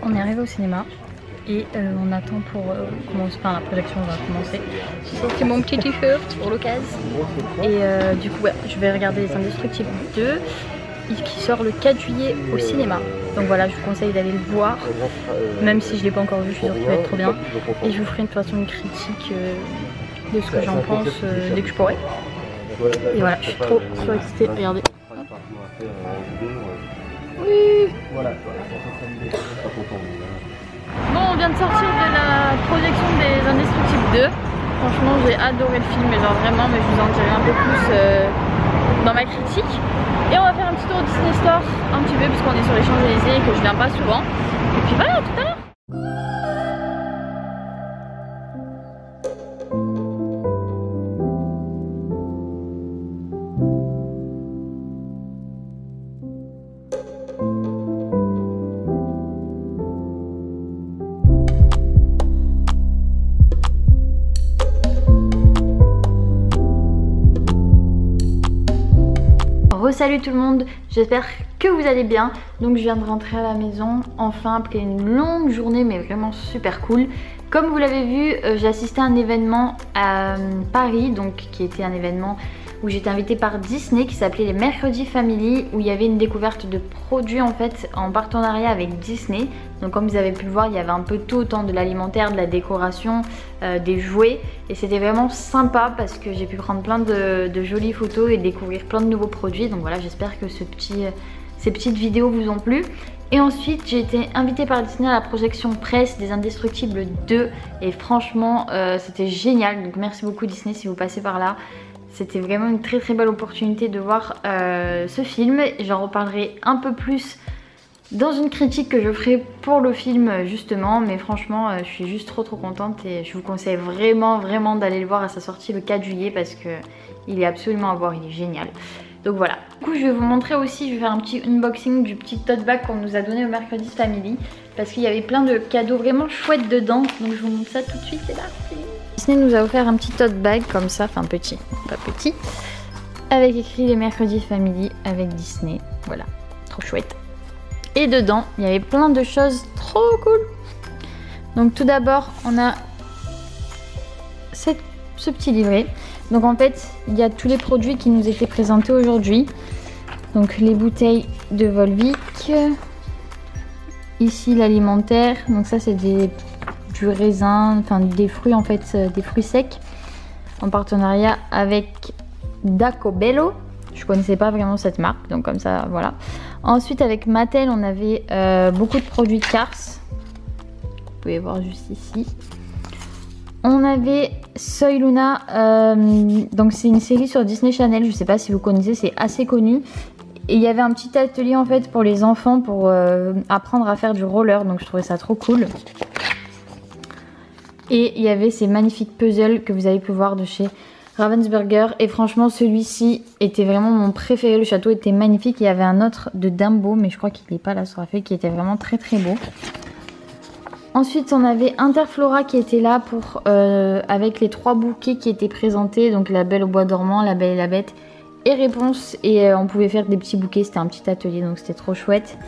On est arrivé au cinéma et on attend pour commencer, enfin la projection va commencer. C'est mon petit t-shirt pour l'occasion. Et du coup ouais, je vais regarder Les Indestructibles 2 qui sort le 4 juillet au cinéma. Donc voilà, je vous conseille d'aller le voir, même si je ne l'ai pas encore vu, je suis sûre qu'il va être trop bien. Et je vous ferai de toute façon une critique de ce que j'en pense dès que je pourrai. Et voilà, je suis trop excitée, regardez. Oui. Bon, on vient de sortir de la projection des Indestructibles 2. Franchement, j'ai adoré le film, mais genre vraiment, mais je vous en dirai un peu plus dans ma critique. Et on va faire un petit tour au Disney Store, un petit peu, puisqu'on est sur les Champs-Élysées et que je viens pas souvent. Et puis voilà, à tout à l'heure. Salut tout le monde, j'espère que vous allez bien. Donc je viens de rentrer à la maison, enfin après une longue journée mais vraiment super cool. Comme vous l'avez vu, j'ai assisté à un événement à Paris, donc qui était un événement où j'étais invitée par Disney qui s'appelait les Mercredi Family, où il y avait une découverte de produits en fait en partenariat avec Disney. Donc comme vous avez pu le voir, il y avait un peu tout, autant de l'alimentaire, de la décoration, des jouets, et c'était vraiment sympa parce que j'ai pu prendre plein de jolies photos et découvrir plein de nouveaux produits. Donc voilà, j'espère que ces petites vidéos vous ont plu. Et ensuite j'ai été invitée par Disney à la projection presse des Indestructibles 2 et franchement c'était génial. Donc merci beaucoup Disney si vous passez par là. C'était vraiment une très très belle opportunité de voir ce film. J'en reparlerai un peu plus dans une critique que je ferai pour le film justement. Mais franchement je suis juste trop contente et je vous conseille vraiment d'aller le voir à sa sortie le 4 juillet parce que il est absolument à voir, il est génial. Donc voilà, du coup je vais vous montrer aussi, je vais faire un petit unboxing du petit tote bag qu'on nous a donné au Mercredi Family parce qu'il y avait plein de cadeaux vraiment chouettes dedans. Donc je vous montre ça tout de suite, c'est parti. Disney nous a offert un petit tote bag comme ça, enfin petit, pas petit, avec écrit les Mercredi Family avec Disney, voilà, trop chouette. Et dedans, il y avait plein de choses trop cool. Donc tout d'abord, on a ce petit livret. Donc en fait, il y a tous les produits qui nous étaient présentés aujourd'hui. Donc les bouteilles de Volvic. Ici l'alimentaire. Donc ça c'est du raisin, enfin des fruits en fait, des fruits secs. En partenariat avec Dacobello. Je connaissais pas vraiment cette marque, donc comme ça voilà. Ensuite avec Mattel, on avait beaucoup de produits de Cars. Vous pouvez voir juste ici. On avait Soy Luna, donc c'est une série sur Disney Channel, je sais pas si vous connaissez, c'est assez connu. Et il y avait un petit atelier en fait pour les enfants pour apprendre à faire du roller, donc je trouvais ça trop cool. Et il y avait ces magnifiques puzzles que vous avez pu voir de chez Ravensburger. Et franchement celui-ci était vraiment mon préféré, le château était magnifique. Il y avait un autre de Dumbo, mais je crois qu'il n'est pas là sur la feuille, qui était vraiment très beau. Ensuite on avait Interflora qui était là pour avec les 3 bouquets qui étaient présentés. Donc La Belle au Bois dormant, La Belle et la Bête et Réponse. Et on pouvait faire des petits bouquets, c'était un petit atelier donc c'était trop chouette.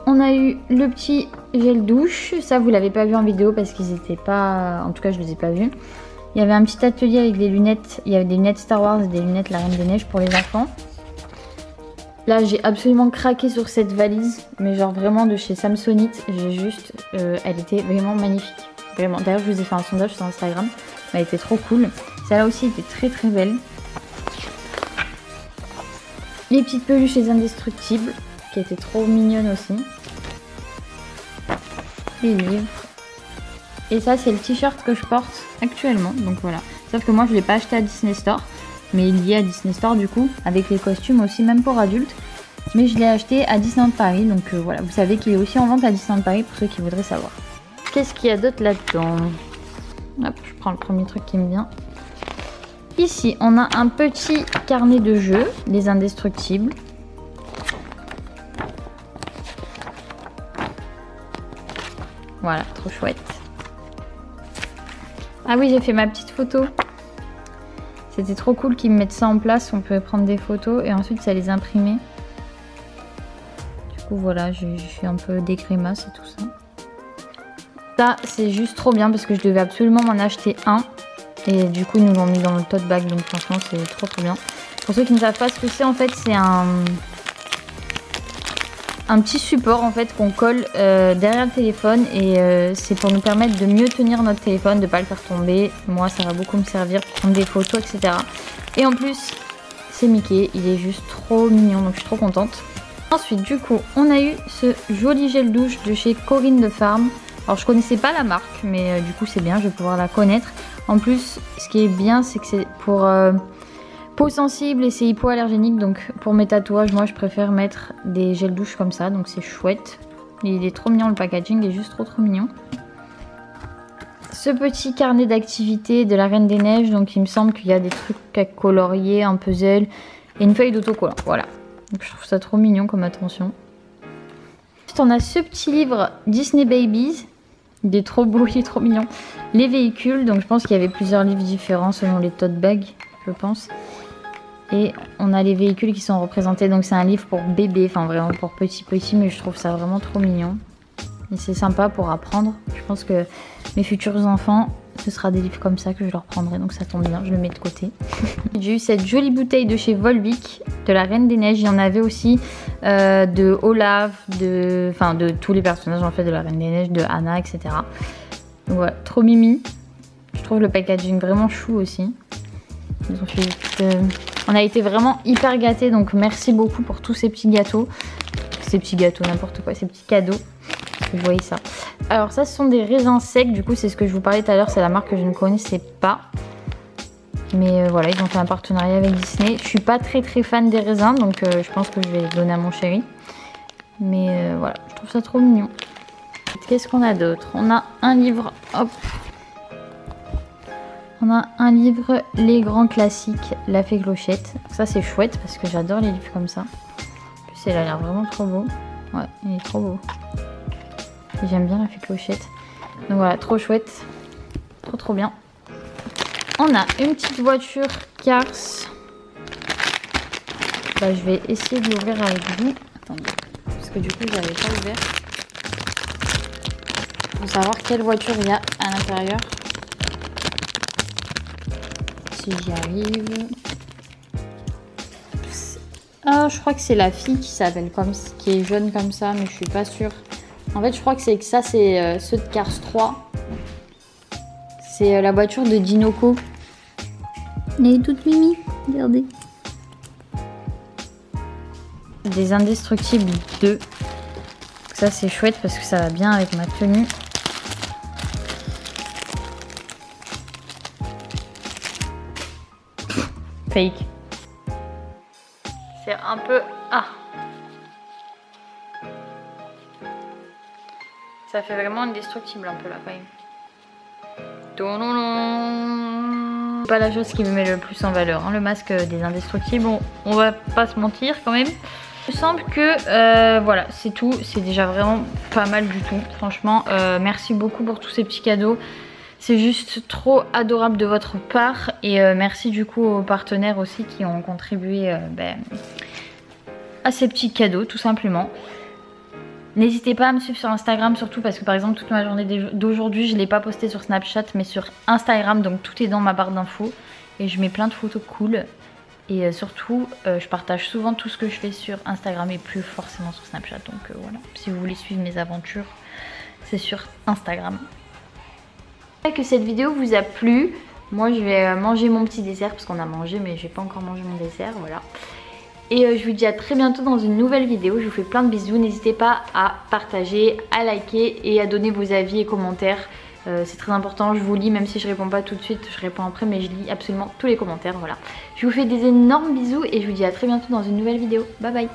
On a eu le petit gel douche, ça vous l'avez pas vu en vidéo parce qu'ils étaient pas, en tout cas je les ai pas vus. Il y avait un petit atelier avec des lunettes, il y avait des lunettes Star Wars et des lunettes La Reine des Neiges pour les enfants. Là j'ai absolument craqué sur cette valise, mais genre vraiment de chez Samsonite, j'ai juste, elle était vraiment magnifique, vraiment. D'ailleurs je vous ai fait un sondage sur Instagram, elle était trop cool. Celle-là aussi était très belle. Les petites peluches les Indestructibles, qui étaient trop mignonnes aussi. Les livres. Et ça c'est le t-shirt que je porte actuellement, donc voilà. Sauf que moi je l'ai pas acheté à Disney Store, mais il y a à Disney Store du coup, avec les costumes aussi, même pour adultes. Mais je l'ai acheté à Disneyland Paris, donc voilà, vous savez qu'il est aussi en vente à Disneyland Paris pour ceux qui voudraient savoir. Qu'est-ce qu'il y a d'autre là-dedans? Hop, je prends le premier truc qui me vient. Ici, on a un petit carnet de jeux, les indestructibles. Voilà, trop chouette. Ah oui, j'ai fait ma petite photo. C'était trop cool qu'ils me mettent ça en place. On pouvait prendre des photos et ensuite ça les imprimait. Du coup, voilà, j'ai fait un peu des grimaces et tout ça. Ça, c'est juste trop bien parce que je devais absolument m'en acheter un. Et du coup, ils nous l'ont mis dans le tote bag. Donc franchement, c'est trop bien. Pour ceux qui ne savent pas ce que c'est, en fait, c'est un petit support en fait qu'on colle derrière le téléphone et c'est pour nous permettre de mieux tenir notre téléphone, de ne pas le faire tomber. Moi ça va beaucoup me servir pour prendre des photos, etc. Et en plus c'est Mickey, il est juste trop mignon, donc je suis trop contente. Ensuite du coup on a eu ce joli gel douche de chez Corinne de Farm. Alors je connaissais pas la marque mais du coup c'est bien, je vais pouvoir la connaître. En plus ce qui est bien c'est que c'est pour peau sensible et c'est hypoallergénique, donc pour mes tatouages moi je préfère mettre des gels douche comme ça, donc c'est chouette. Il est trop mignon, le packaging est juste trop mignon. Ce petit carnet d'activités de la Reine des Neiges, donc il me semble qu'il y a des trucs à colorier, un puzzle et une feuille d'autocollant, voilà. Donc je trouve ça trop mignon comme attention. Ensuite on a ce petit livre Disney Babies, il est trop beau, il est trop mignon. Les véhicules, donc je pense qu'il y avait plusieurs livres différents selon les tote bags, je pense. Et on a les véhicules qui sont représentés, donc c'est un livre pour bébé, enfin vraiment pour petit, mais je trouve ça vraiment trop mignon. Et c'est sympa pour apprendre. Je pense que mes futurs enfants, ce sera des livres comme ça que je leur prendrai, donc ça tombe bien, je le mets de côté. J'ai eu cette jolie bouteille de chez Volvic, de la Reine des Neiges. Il y en avait aussi de Olaf, de tous les personnages en fait de la Reine des Neiges, de Anna, etc. Donc voilà, trop mimi. Je trouve le packaging vraiment chou aussi. Ils ont fait on a été vraiment hyper gâtés, donc merci beaucoup pour tous ces petits gâteaux. Ces petits gâteaux, n'importe quoi, ces petits cadeaux. Vous voyez ça. Alors ça, ce sont des raisins secs, du coup c'est ce que je vous parlais tout à l'heure, c'est la marque que je ne connaissais pas. Mais voilà, ils ont fait un partenariat avec Disney. Je suis pas très fan des raisins, donc je pense que je vais les donner à mon chéri. Mais voilà, je trouve ça trop mignon. Qu'est-ce qu'on a d'autre? On a un livre, hop. On a un livre, Les Grands Classiques, La Fée Clochette. Ça c'est chouette parce que j'adore les livres comme ça. En plus il a l'air vraiment trop beau. Ouais, il est trop beau. J'aime bien La Fée Clochette. Donc voilà, trop chouette. Trop bien. On a une petite voiture Cars. Bah, je vais essayer de l'ouvrir avec vous. Attendez, parce que du coup je l'avais pas ouvert. Pour savoir quelle voiture il y a à l'intérieur. Si j'y arrive. Ah, je crois que c'est la fille qui s'appelle comme qui est jaune comme ça, mais je suis pas sûre. En fait, je crois que c'est ça, c'est ceux de Cars 3. C'est la voiture de Dinoco. Elle est toute mimi, regardez. Des Indestructibles 2. Ça, c'est chouette parce que ça va bien avec ma tenue. Fake. C'est un peu... Ah. Ça fait vraiment indestructible un peu là quand même. C'est pas la chose qui me met le plus en valeur, hein, le masque des Indestructibles. Bon, on va pas se mentir quand même. Il me semble que voilà, c'est tout. C'est déjà vraiment pas mal du tout. Franchement, merci beaucoup pour tous ces petits cadeaux. C'est juste trop adorable de votre part. Et merci du coup aux partenaires aussi qui ont contribué à ces petits cadeaux tout simplement. N'hésitez pas à me suivre sur Instagram surtout parce que par exemple toute ma journée d'aujourd'hui je ne l'ai pas posté sur Snapchat mais sur Instagram, donc tout est dans ma barre d'infos et je mets plein de photos cool et surtout je partage souvent tout ce que je fais sur Instagram et plus forcément sur Snapchat, donc voilà, si vous voulez suivre mes aventures c'est sur Instagram. J'espère que cette vidéo vous a plu. Moi je vais manger mon petit dessert parce qu'on a mangé mais j'ai pas encore mangé mon dessert, voilà. Et je vous dis à très bientôt dans une nouvelle vidéo. Je vous fais plein de bisous. N'hésitez pas à partager, à liker et à donner vos avis et commentaires C'est très important, je vous lis même si je réponds pas tout de suite, je réponds après mais je lis absolument tous les commentaires, voilà. Je vous fais des énormes bisous et je vous dis à très bientôt dans une nouvelle vidéo. Bye bye.